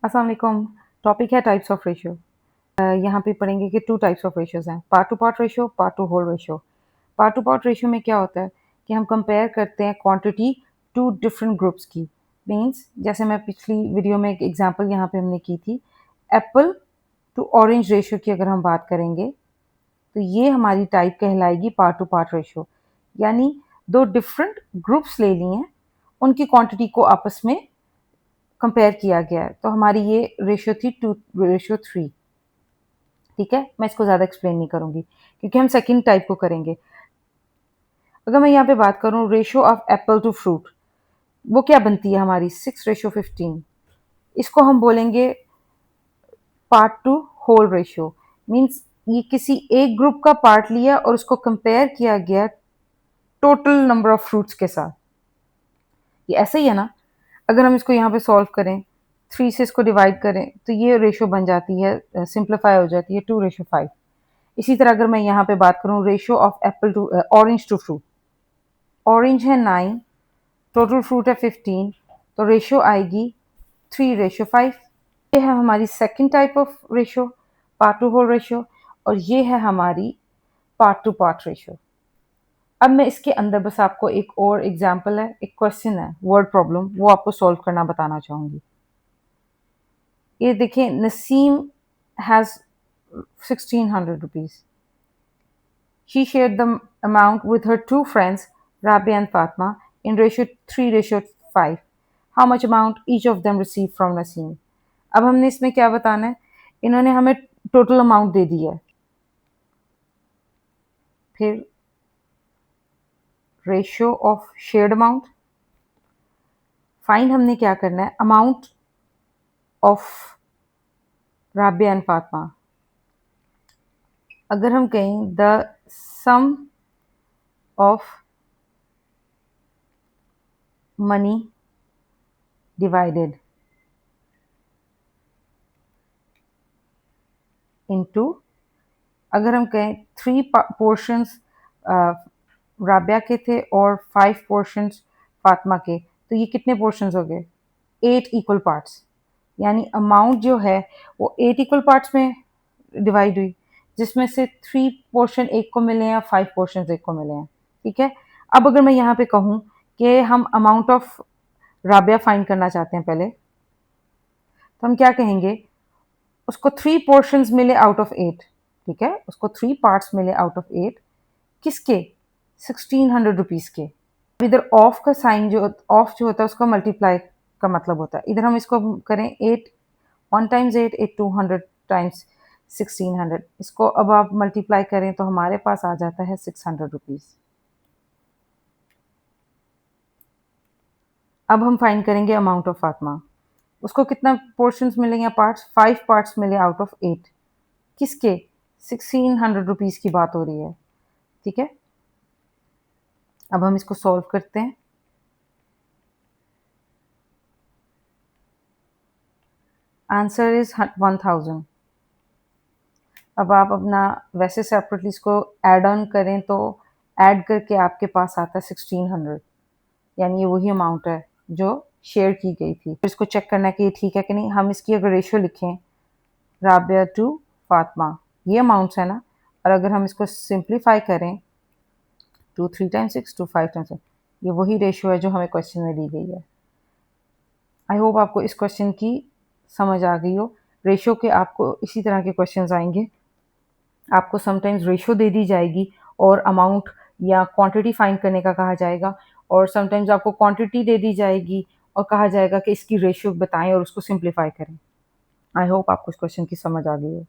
अस्सलाम वालेकुम। टॉपिक है टाइप्स ऑफ रेशियो। यहाँ पे पढ़ेंगे कि 2 टाइप्स ऑफ रेशियोज़ हैं, part to part ratio, part to whole ratio. Part to part ratio में क्या होता है कि हम कंपेयर करते हैं क्वांटिटी टू डिफरेंट ग्रुप्स की। मीन्स जैसे मैं पिछली वीडियो में एक एग्जांपल यहाँ पे हमने की थी, एप्पल टू ऑरेंज रेशियो की अगर हम बात करेंगे, तो ये हमारी टाइप कहलाएगी पार्ट टू पार्ट रेशियो। यानी 2 डिफरेंट ग्रुप्स ले लिए हैं, उनकी क्वांटिटी को आपस में कंपेयर किया गया है। तो हमारी ये रेशियो थी 2:3। ठीक है, मैं इसको ज़्यादा एक्सप्लेन नहीं करूँगी क्योंकि हम सेकंड टाइप को करेंगे। अगर मैं यहाँ पे बात करूँ ratio of apple to fruit, वो क्या बनती है हमारी 6:15। इसको हम बोलेंगे part to whole ratio. Means ये किसी एक ग्रुप का पार्ट लिया और उसको कंपेयर किया गया टोटल नंबर ऑफ फ्रूट्स के साथ। ये ऐसे ही है ना। अगर हम इसको यहाँ पे सॉल्व करें, 3 से इसको डिवाइड करें तो ये रेशियो बन जाती है, सिंप्लीफाई हो जाती है 2:5। इसी तरह अगर मैं यहाँ पे बात करूँ ratio of apple to orange to fruit, orange है 9, टोटल फ्रूट है 15, तो रेशियो आएगी 3:5। ये है हमारी second type of ratio, part to whole ratio, और ये है हमारी पार्ट टू पार्ट रेशियो। अब मैं इसके अंदर बस आपको एक और एग्जाम्पल है, एक क्वेश्चन है, वर्ड प्रॉब्लम, वो आपको सॉल्व करना बताना चाहूँगी। ये देखिए, Naseem has 1600 rupees. She shared the amount with her 2 friends, Rabia and Fatma, in ratio 3:5. How much amount each of them received from Naseem? अब हमने इसमें क्या बताना है, इन्होंने हमें टोटल अमाउंट दे दी है। फिर ratio of shared amount, find हमने क्या करना है, amount of Rabia and Fatima. अगर हम कहें the sum of money divided into, अगर हम कहें 3 पोर्शंस राबिया के थे और 5 पोर्शंस फातिमा के, तो ये कितने पोर्शंस हो गए, 8 इक्वल पार्ट्स। यानी अमाउंट जो है वो 8 इक्वल पार्ट्स में डिवाइड हुई, जिसमें से 3 पोर्शन एक को मिले हैं, 5 पोर्शन एक को मिले हैं। ठीक है। अब अगर मैं यहाँ पे कहूँ कि हम अमाउंट ऑफ राबिया फाइंड करना चाहते हैं पहले, तो हम क्या कहेंगे, उसको 3 पोर्शंस मिले आउट ऑफ 8। ठीक है, उसको 3 पार्ट्स मिले आउट ऑफ 8, किसके, 1600 रुपीज़ के। इधर ऑफ का साइन जो ऑफ जो होता है उसका मल्टीप्लाई का मतलब होता है। इधर हम इसको करें 8 1 टाइम्स 8 8 200 टाइम्स 1600, इसको अब आप मल्टीप्लाई करें तो हमारे पास आ जाता है 600 रुपीज़। अब हम फाइंड करेंगे अमाउंट ऑफ फातिमा, उसको कितना पोर्शंस मिले या पार्ट्स, 5 पार्ट्स मिले आउट ऑफ 8, किसके, 1600 रुपीज़ की बात हो रही है। ठीक है, अब हम इसको सॉल्व करते हैं। Answer is 1000। अब आप अपना वैसे सेपरेटली इसको ऐड ऑन करें तो ऐड करके आपके पास आता है 1600, यानी ये वही अमाउंट है जो शेयर की गई थी। तो इसको चेक करना है कि ये ठीक है कि नहीं। हम इसकी अगर रेशियो लिखें राबिया टू फातिमा, ये अमाउंट्स है ना, और अगर हम इसको सिंप्लीफाई करें 2 3 टाइम्स 6 2 5 टाइम्स 6, ये वही रेशियो है जो हमें क्वेश्चन में दी गई है। आई होप आपको इस क्वेश्चन की समझ आ गई हो। रेशियो के आपको इसी तरह के क्वेश्चंस आएंगे, आपको समटाइम्स रेशियो दे दी जाएगी और अमाउंट या क्वांटिटी फाइंड करने का कहा जाएगा, और समटाइम्स आपको क्वांटिटी दे दी जाएगी और कहा जाएगा कि इसकी रेशियो बताएं और उसको सिंप्लीफाई करें। आई होप आपको इस क्वेश्चन की समझ आ गई हो।